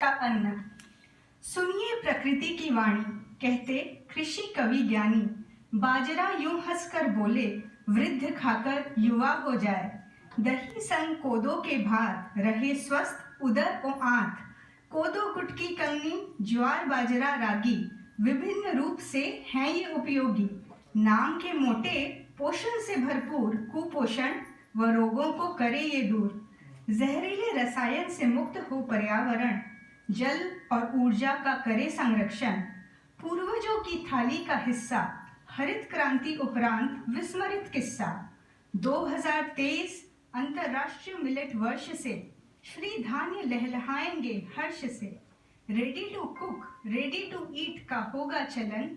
का अन्न। सुनिए प्रकृति की वाणी, कहते कृषि कवि ज्ञानी। बाजरा यूं हंसकर बोले, वृद्ध खाकर युवा हो जाए। दही संग कोदो के भात, रहे स्वस्थ उदर और आंत। कोदो कुटकी कंगनी, ज्वार बाजरा रागी, विभिन्न रूप से हैं ये उपयोगी। नाम के मोटे, पोषण से भरपूर, कुपोषण व रोगों को करे ये दूर। जहरीले रसायन से मुक्त हो पर्यावरण, जल और ऊर्जा का करे संरक्षण। पूर्वजों की थाली का हिस्सा, हरित क्रांति उपरांत विस्मरित किस्सा। 2023 अंतर्राष्ट्रीय मिलेट वर्ष से श्री धान्य लहलहाएंगे हर्ष से। Ready to cook, ready to eat का होगा चलन,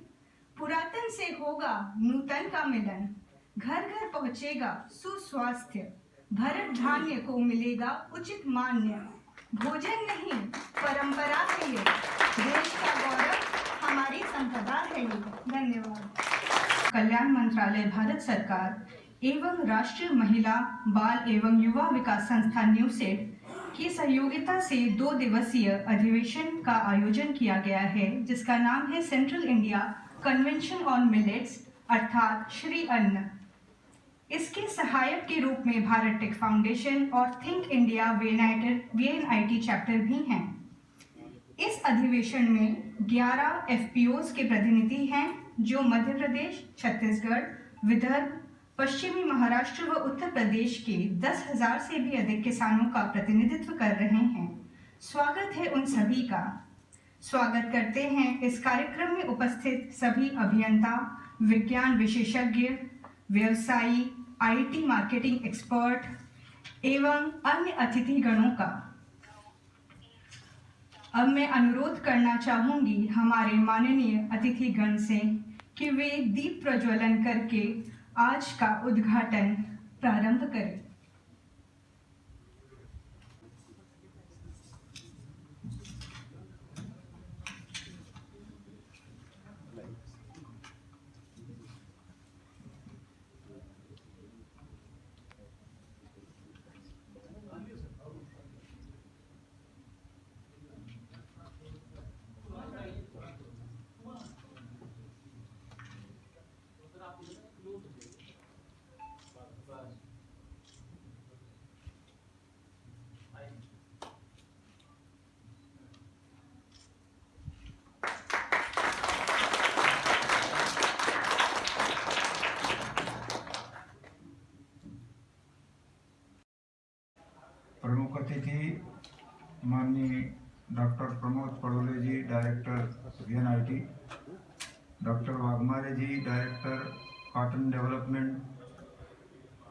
पुरातन से होगा नूतन का मिलन। घर घर पहुंचेगा सुस्वास्थ्य, भरत धान्य को मिलेगा उचित मान्य। भोजन नहीं परंपरा है ये, देश का गौरव हमारी संपदा है ये। धन्यवाद। कल्याण मंत्रालय, भारत सरकार एवं राष्ट्रीय महिला बाल एवं युवा विकास संस्थान न्यूसेड की सहयोगिता से 2 दिवसीय अधिवेशन का आयोजन किया गया है, जिसका नाम है central India convention on millets, अर्थात श्री अन्न। इसके सहायक के रूप में भारत टेक फाउंडेशन और थिंक इंडिया VNIT चैप्टर भी हैं। इस अधिवेशन में 11 FPOs के प्रतिनिधि हैं, जो मध्य प्रदेश, छत्तीसगढ़, विदर्भ, पश्चिमी महाराष्ट्र व उत्तर प्रदेश के 10,000 से भी अधिक किसानों का प्रतिनिधित्व कर रहे हैं। स्वागत है उन सभी का। स्वागत करते हैं इस कार्यक्रम में उपस्थित सभी अभियंता, विज्ञान विशेषज्ञ, व्यवसायी, IT मार्केटिंग एक्सपर्ट एवं अन्य अतिथिगणों का। अब मैं अनुरोध करना चाहूंगी हमारे माननीय अतिथिगण से कि वे दीप प्रज्वलन करके आज का उद्घाटन प्रारंभ करें। प्रमुख अतिथि माननीय doctor Pramod Padole ji, director VNIT, doctor Waghmare ji, director cotton development,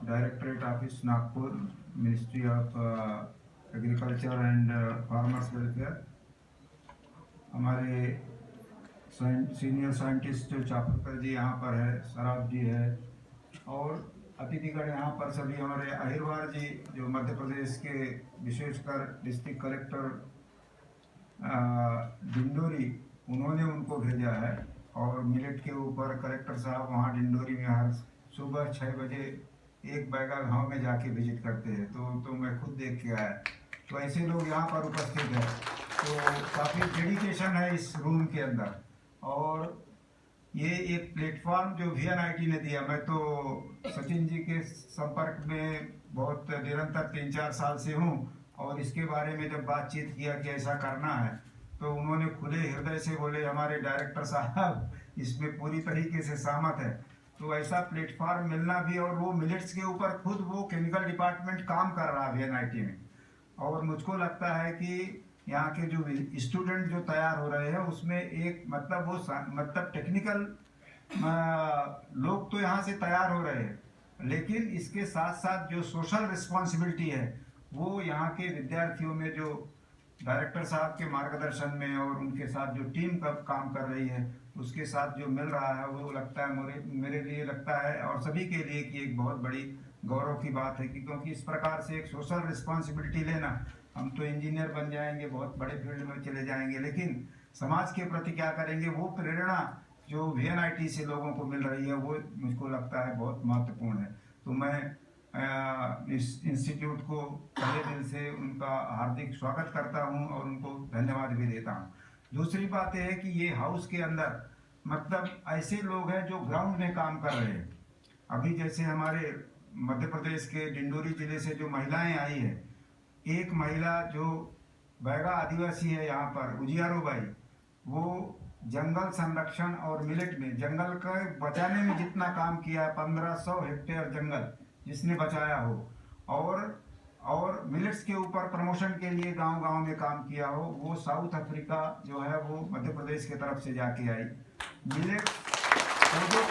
directorate office Nagpur, ministry of agriculture and farmers welfare, हमारे सीनियर साइंटिस्ट जो चापरकर जी यहाँ पर है, सराफ जी है, और अतिथिगण यहाँ पर सभी हमारे अहिरवार जी जो मध्य प्रदेश के विशेषकर डिस्ट्रिक्ट कलेक्टर डिंडोरी, उन्होंने उनको भेजा है। और मिलेट के ऊपर कलेक्टर साहब वहाँ डिंडोरी में हर सुबह 6 बजे एक बैगा गांव में जाके विजिट करते हैं, तो मैं खुद देख के आया। तो ऐसे लोग यहाँ पर उपस्थित हैं, तो काफ़ी डेडिकेशन है इस रूम के अंदर। और ये एक प्लेटफॉर्म जो VNIT ने दिया, मैं तो सचिन जी के संपर्क में बहुत निरंतर 3-4 साल से हूँ, और इसके बारे में जब बातचीत किया कि ऐसा करना है, तो उन्होंने खुले हृदय से बोले हमारे डायरेक्टर साहब इसमें पूरी तरीके से सहमत है। तो ऐसा प्लेटफॉर्म मिलना भी, और वो मिलेट्स के ऊपर खुद वो केमिकल डिपार्टमेंट काम कर रहा है VNIT में, और मुझको लगता है कि यहाँ के जो स्टूडेंट जो तैयार हो रहे हैं उसमें एक मतलब टेक्निकल लोग तो यहाँ से तैयार हो रहे हैं, लेकिन इसके साथ साथ जो सोशल रिस्पॉन्सिबिलिटी है वो यहाँ के विद्यार्थियों में, जो डायरेक्टर साहब के मार्गदर्शन में और उनके साथ जो टीम कब काम कर रही है उसके साथ जो मिल रहा है, वो लगता है मेरे लिए लगता है और सभी के लिए कि एक बहुत बड़ी गौरव की बात है कि क्योंकि इस प्रकार से एक सोशल रिस्पॉन्सिबिलिटी लेना, हम तो इंजीनियर बन जाएंगे, बहुत बड़े फील्ड में चले जाएंगे, लेकिन समाज के प्रति क्या करेंगे, वो प्रेरणा जो VNIT से लोगों को मिल रही है वो मुझको लगता है बहुत महत्वपूर्ण है। तो मैं इस इंस्टीट्यूट को तहे दिल से उनका हार्दिक स्वागत करता हूं और उनको धन्यवाद भी देता हूं। दूसरी बात यह है कि ये हाउस के अंदर मतलब ऐसे लोग हैं जो ग्राउंड में काम कर रहे हैं। अभी जैसे हमारे मध्य प्रदेश के डिंडोरी जिले से जो महिलाएं आई है, एक महिला जो बैगा आदिवासी है यहाँ पर उजियारो बाई, वो जंगल संरक्षण और मिलेट में जंगल का बचाने में जितना काम किया है, 1500 हेक्टेयर जंगल जिसने बचाया हो, और मिलेट्स के ऊपर प्रमोशन के लिए गांव-गांव में काम किया हो, वो साउथ अफ्रीका जो है वो मध्य प्रदेश की तरफ से जाके आई। मिलेट कोदो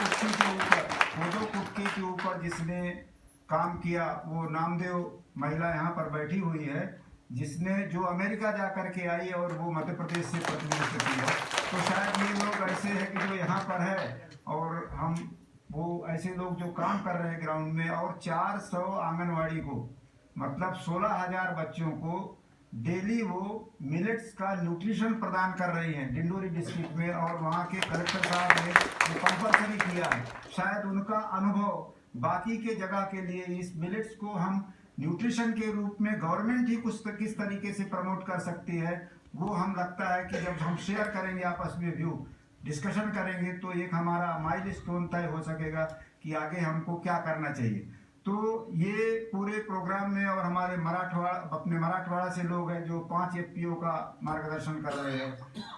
कुटकी के ऊपर जिसने काम किया वो नामदेव महिला यहाँ पर बैठी हुई है, जिसने जो अमेरिका जा कर के आई और वो मध्य प्रदेश से प्रतिनिधित्व की है। तो शायद ये लोग ऐसे हैं कि जो यहाँ पर है और हम वो ऐसे लोग जो काम कर रहे हैं ग्राउंड में, और 400 आंगनवाड़ी को मतलब 16,000 बच्चों को डेली वो मिलेट्स का न्यूट्रिशन प्रदान कर रही हैं डिंडोरी डिस्ट्रिक्ट में, और वहाँ के कलेक्टर साहब ने वो कंपलसरी किया है। शायद उनका अनुभव बाकी के जगह के लिए इस मिलेट्स को हम न्यूट्रिशन के रूप में गवर्नमेंट ही कुछ किस तरीके से प्रमोट कर सकती है, वो हम लगता है कि जब हम शेयर करेंगे आपस में व्यू डिस्कशन करेंगे तो एक हमारा माइलस्टोन तय हो सकेगा कि आगे हमको क्या करना चाहिए। तो ये पूरे प्रोग्राम में और हमारे अपने मराठवाड़ा से लोग हैं जो 5 एफपीओ का मार्गदर्शन कर रहे हैं।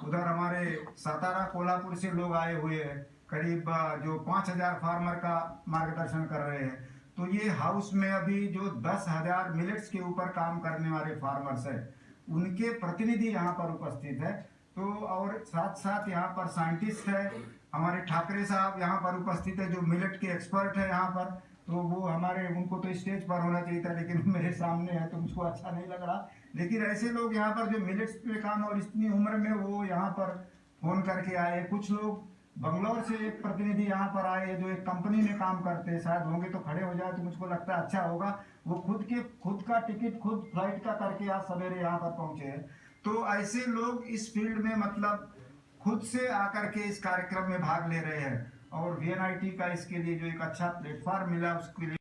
उधर हमारे सातारा कोल्हापुर से लोग आए हुए हैं, करीब जो 5000 फार्मर का मार्गदर्शन कर रहे हैं। तो ये हाउस में अभी जो 10,000 मिलेट्स के ऊपर काम करने वाले फार्मर्स हैं, उनके प्रतिनिधि यहाँ पर उपस्थित है। तो और साथ साथ यहाँ पर साइंटिस्ट है, हमारे ठाकरे साहब यहाँ पर उपस्थित है जो मिलेट के एक्सपर्ट है यहाँ पर। तो वो हमारे उनको तो स्टेज पर होना चाहिए था, लेकिन मेरे सामने है तो मुझको अच्छा नहीं लग रहा। लेकिन ऐसे लोग यहाँ पर जो मिलेट्स पे काम, और इतनी उम्र में वो यहाँ पर फोन करके आए। कुछ लोग बंगलौर से एक प्रतिनिधि यहाँ पर आए जो एक कंपनी में काम करते हैं, शायद होंगे तो खड़े हो जाए तो मुझको लगता है अच्छा होगा। वो खुद का टिकट खुद फ्लाइट का करके आज सवेरे यहाँ पर पहुंचे हैं। तो ऐसे लोग इस फील्ड में मतलब खुद से आकर के इस कार्यक्रम में भाग ले रहे हैं, और वीएनआईटी का इसके लिए जो एक अच्छा प्लेटफॉर्म मिला उसके लिए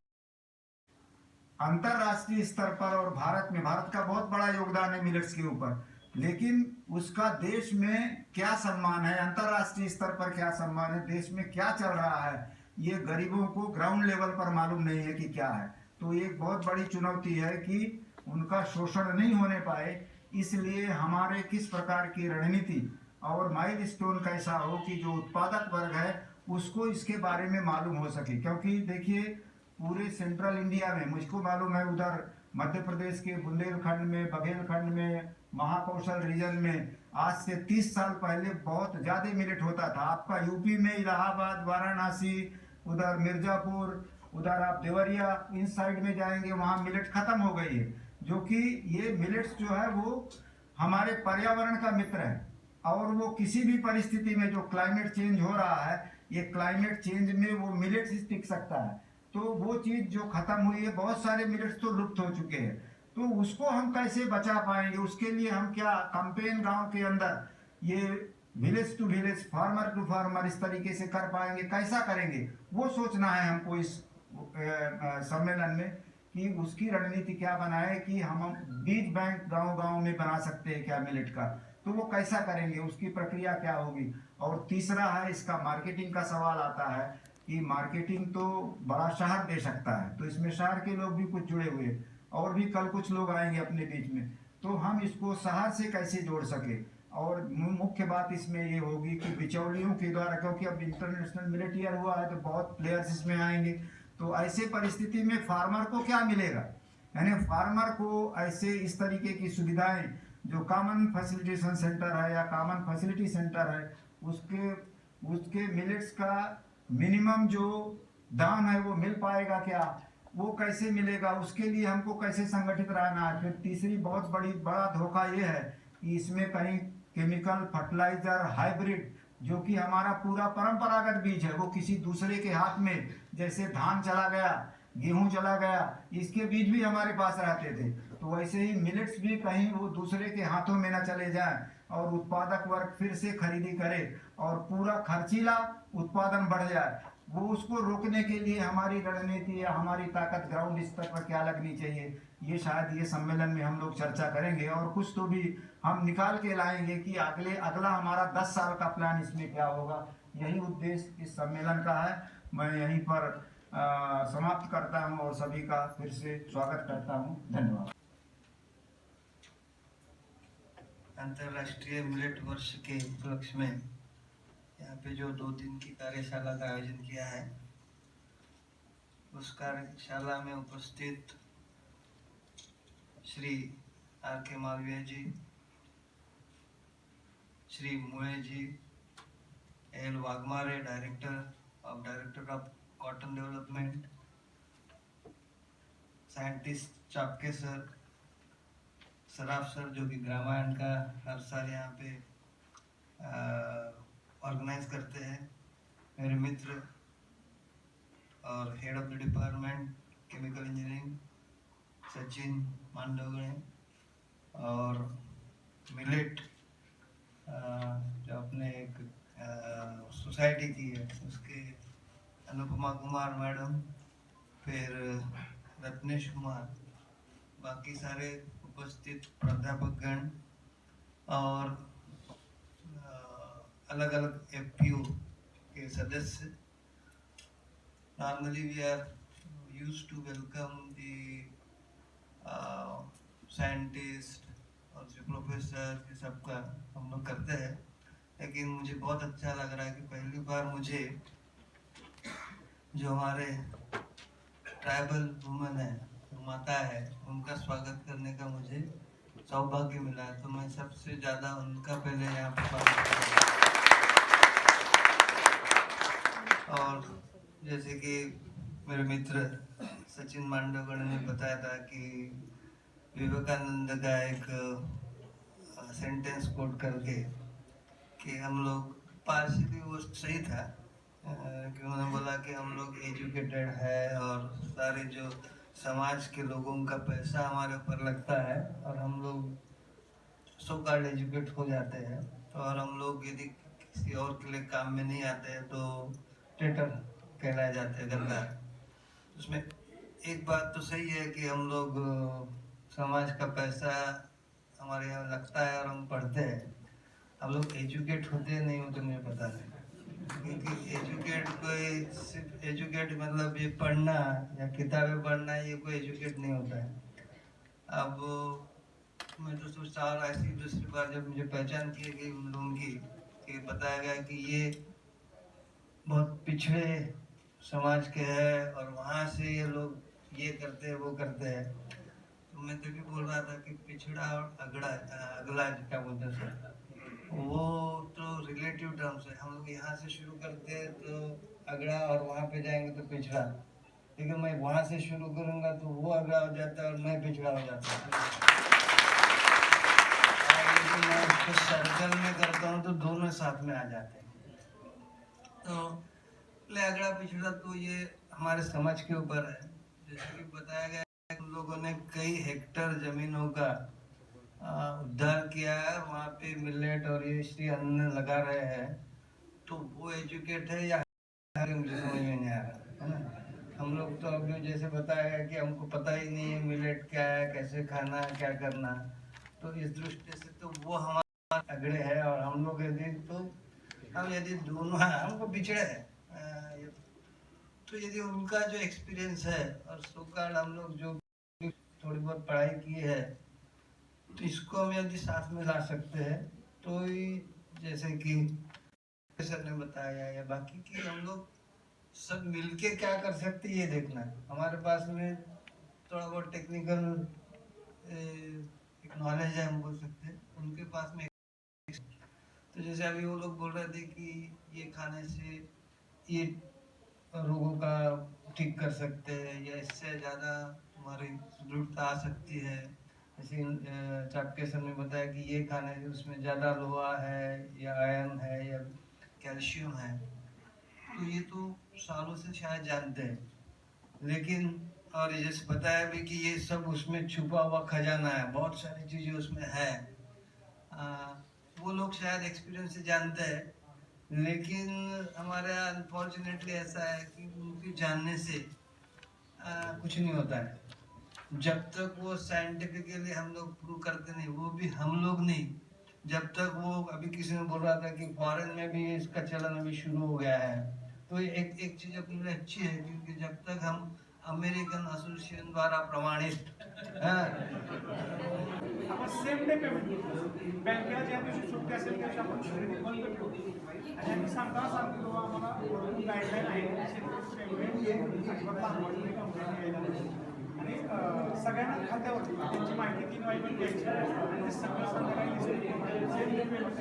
अंतरराष्ट्रीय स्तर पर, और भारत का बहुत बड़ा योगदान है मिलेट्स के ऊपर, लेकिन उसका देश में क्या सम्मान है, अंतरराष्ट्रीय स्तर पर क्या सम्मान है, देश में क्या चल रहा है, ये गरीबों को ग्राउंड लेवल पर मालूम नहीं है कि क्या है। तो एक बहुत बड़ी चुनौती है कि उनका शोषण नहीं होने पाए, इसलिए हमारे किस प्रकार की रणनीति और माइलस्टोन कैसा हो कि जो उत्पादक वर्ग है उसको इसके बारे में मालूम हो सके। क्योंकि देखिए पूरे सेंट्रल इंडिया में मुझको मालूम है, उधर मध्य प्रदेश के बुंदेलखंड में, बघेलखंड में, महाकौशल रीजन में आज से 30 साल पहले बहुत ज़्यादा मिलेट होता था। आपका यूपी में इलाहाबाद, वाराणसी, उधर मिर्जापुर, उधर आप देवरिया इन साइड में जाएंगे वहाँ मिलेट खत्म हो गई है। जो कि ये मिलेट्स जो है वो हमारे पर्यावरण का मित्र है, और वो किसी भी परिस्थिति में जो क्लाइमेट चेंज हो रहा है, ये क्लाइमेट चेंज में वो मिलेट्स ही टिक सकता है। तो वो चीज़ जो खत्म हुई है, बहुत सारे मिलेट्स तो लुप्त हो चुके हैं, तो उसको हम कैसे बचा पाएंगे, उसके लिए हम क्या कैंपेन गांव के अंदर ये village to village, farmer to farmer इस तरीके से कर पाएंगे, कैसा करेंगे, वो सोचना है हमको इस सम्मेलन में कि उसकी रणनीति क्या बनाए कि हम बीज बैंक गांव-गांव में बना सकते हैं क्या मिलेट का, तो वो कैसा करेंगे, उसकी प्रक्रिया क्या होगी। और तीसरा है इसका मार्केटिंग का सवाल आता है कि मार्केटिंग तो बड़ा शहर दे सकता है, तो इसमें शहर के लोग भी कुछ जुड़े हुए, और भी कल कुछ लोग आएंगे अपने बीच में, तो हम इसको शहर से कैसे जोड़ सके। और मुख्य बात इसमें ये होगी कि बिचौलियों के द्वारा, क्योंकि अब इंटरनेशनल मिलेट ईयर हुआ है तो बहुत प्लेयर्स इसमें आएंगे, तो ऐसे परिस्थिति में फार्मर को क्या मिलेगा, यानी फार्मर को ऐसे इस तरीके की सुविधाएं जो कॉमन फैसिलिटेशन सेंटर है या कॉमन फैसिलिटी सेंटर है, उसके मिलेट्स का मिनिमम जो दाम है वो मिल पाएगा क्या, वो कैसे मिलेगा, उसके लिए हमको कैसे संगठित रहना है। फिर तीसरी बहुत बड़ा धोखा ये है कि इसमें कहीं केमिकल फर्टिलाइजर हाइब्रिड, जो कि हमारा पूरा परंपरागत बीज है, वो किसी दूसरे के हाथ में, जैसे धान चला गया, गेहूं चला गया, इसके बीज भी हमारे पास रहते थे, तो वैसे ही मिलेट्स भी कहीं वो दूसरे के हाथों में न चले जाएं और उत्पादक वर्ग फिर से खरीदी करे और पूरा खर्चीला उत्पादन बढ़ जाए। वो उसको रोकने के लिए हमारी रणनीति या हमारी ताकत ग्राउंड स्तर पर क्या लगनी चाहिए, ये शायद ये सम्मेलन में हम लोग चर्चा करेंगे। और कुछ तो भी हम निकाल के लाएंगे कि अगला हमारा 10 साल का प्लान इसमें क्या होगा। यही उद्देश्य इस सम्मेलन का है। मैं यहीं पर समाप्त करता हूं और सभी का फिर से स्वागत करता हूं। धन्यवाद। अंतर्राष्ट्रीय मिलेट वर्ष के उपलक्ष्य में यहाँ पे जो 2 दिन की कार्यशाला का आयोजन किया है, उस कार्यशाला में उपस्थित श्री R.K. मालवीय जी, श्री मुए ji, L Waghmare, director of cotton development, scientist Chapke sir, Saraf sir जो कि ग्रामायण का हर साल यहाँ पे ऑर्गेनाइज करते हैं, मेरे मित्र और head of the department chemical engineering Sachin Mandavgane, और मिलेट जो अपने एक सोसाइटी की है उसके अनुपमा कुमार मैडम, फिर रत्नेश कुमार, बाकी सारे उपस्थित प्राध्यापकगण और अलग अलग FPO के सदस्य। Normally we are used to welcome the scientist और जो प्रोफेसर, ये सबका हम लोग करते हैं, लेकिन मुझे बहुत अच्छा लग रहा है कि पहली बार मुझे जो हमारे ट्राइबल वुमेन है, जो माता है, उनका स्वागत करने का मुझे सौभाग्य मिला है। तो मैं सबसे ज़्यादा उनका पहले यहाँ पर स्वागत करूँगा। और जैसे कि मेरे मित्र सचिन मांडवगढ़ ने बताया था कि विवेकानंद का एक सेंटेंस कोट करके कि हम लोग, पार्शियली वो सही था कि उन्होंने बोला कि हम लोग एजुकेटेड है और सारे जो समाज के लोगों का पैसा हमारे ऊपर लगता है और हम लोग सो कॉल्ड एजुकेट हो जाते हैं, तो और हम लोग यदि किसी और के लिए काम में नहीं आते हैं तो ट्रेटर कहलाए जाते हैं, गद्दार। उसमें एक बात तो सही है कि हम लोग समाज का पैसा हमारे यहाँ लगता है और हम पढ़ते हैं। हम लोग एजुकेट होते नहीं होते मुझे पता नहीं, क्योंकि एजुकेट कोई सिर्फ एजुकेट मतलब ये पढ़ना या किताबें पढ़ना, ये कोई एजुकेट नहीं होता है। अब मैं तो सोचता, और ऐसी दूसरी बार जब मुझे पहचान की गई उन लोगों की, कि बताया गया कि ये बहुत पिछड़े समाज के हैं और वहाँ से ये लोग ये करते हैं वो करते हैं, तो मैं तभी बोल रहा था कि पिछड़ा और अगला क्या बोलते हैं सर, वो तो रिलेटिव टर्म्स है। हम लोग यहाँ से शुरू करते हैं तो अगड़ा और वहाँ पे जाएंगे तो पिछड़ा, लेकिन मैं वहाँ से शुरू करूँगा तो वो अगड़ा हो जाता है और मैं पिछड़ा हो जाता है। मैं उसको सर्कल में करता हूँ तो दोनों साथ में आ जाते हैं। तो अगड़ा पिछड़ा तो ये हमारे समाज के ऊपर है। जैसे कि बताया गया है, उन लोगों ने कई हेक्टर जमीनों का उद्धार किया है, वहाँ पे मिलेट और ये श्री अन्न लगा रहे हैं, तो वो एजुकेट है या मुझे समझ में नहीं आ रहा है ना। हम लोग तो अभी जैसे बताया गया कि हमको पता ही नहीं है मिलेट क्या है, कैसे खाना है, क्या करना, तो इस दृष्टि से तो वो हमारे अगड़े है। और हम लोग यदि दोनों हमको पिछड़े है, तो यदि उनका जो एक्सपीरियंस है और सोकाल हम लोग जो थोड़ी बहुत पढ़ाई की है, तो इसको हम यदि साथ में ला सकते हैं तो जैसे कि सर ने बताया या बाकी कि हम लोग सब मिलके क्या कर सकते ये देखना है। हमारे पास में थोड़ा बहुत टेक्निकल एक नॉलेज है, हम बोल सकते हैं, उनके पास में। तो जैसे अभी वो लोग बोल रहे थे कि ये खाने से ये रोगों का ठीक कर सकते हैं या इससे ज़्यादा तुम्हारी सुदृढ़ता आ सकती है। जैसे चापके सर ने बताया कि ये खाने से उसमें ज़्यादा लोहा है या आयरन है या कैल्शियम है, तो ये तो सालों से शायद जानते हैं, लेकिन और जैसे बताया भी कि ये सब उसमें छुपा हुआ खजाना है, बहुत सारी चीज़ें उसमें है। वो लोग शायद एक्सपीरियंस से जानते हैं, लेकिन हमारे यहाँ अनफॉर्चुनेटली ऐसा है कि उनके जानने से कुछ नहीं होता है। जब तक वो साइंटिफिकली हम लोग प्रूव करते नहीं, वो भी हम लोग नहीं, जब तक वो अभी किसी ने बोल रहा था कि फॉरेन में भी इसका चलन अभी शुरू हो गया है, तो एक एक चीज़ अपने लिए अच्छी है, क्योंकि जब तक हम अमेरिकन एसोसिएशन द्वारा प्रमाणित आपण सेम डे पेमेंट बँकेला ज्या दिवशी सुट्टी असेल त्या दिवशी आपण खरेदी बंद ठेवू आणि आम्ही सांगताना सांगतो बाबा आम्हाला गाईडलाईन आहे पेमेंट अजिबात भांडवली कंपनी यायला नाही आणि सगळ्यांना खात्यावरती त्यांची माहिती 3 वाजेपर्यंत द्यायची आणि ते सगळं संध्याकाळी सेम डे पेमेंट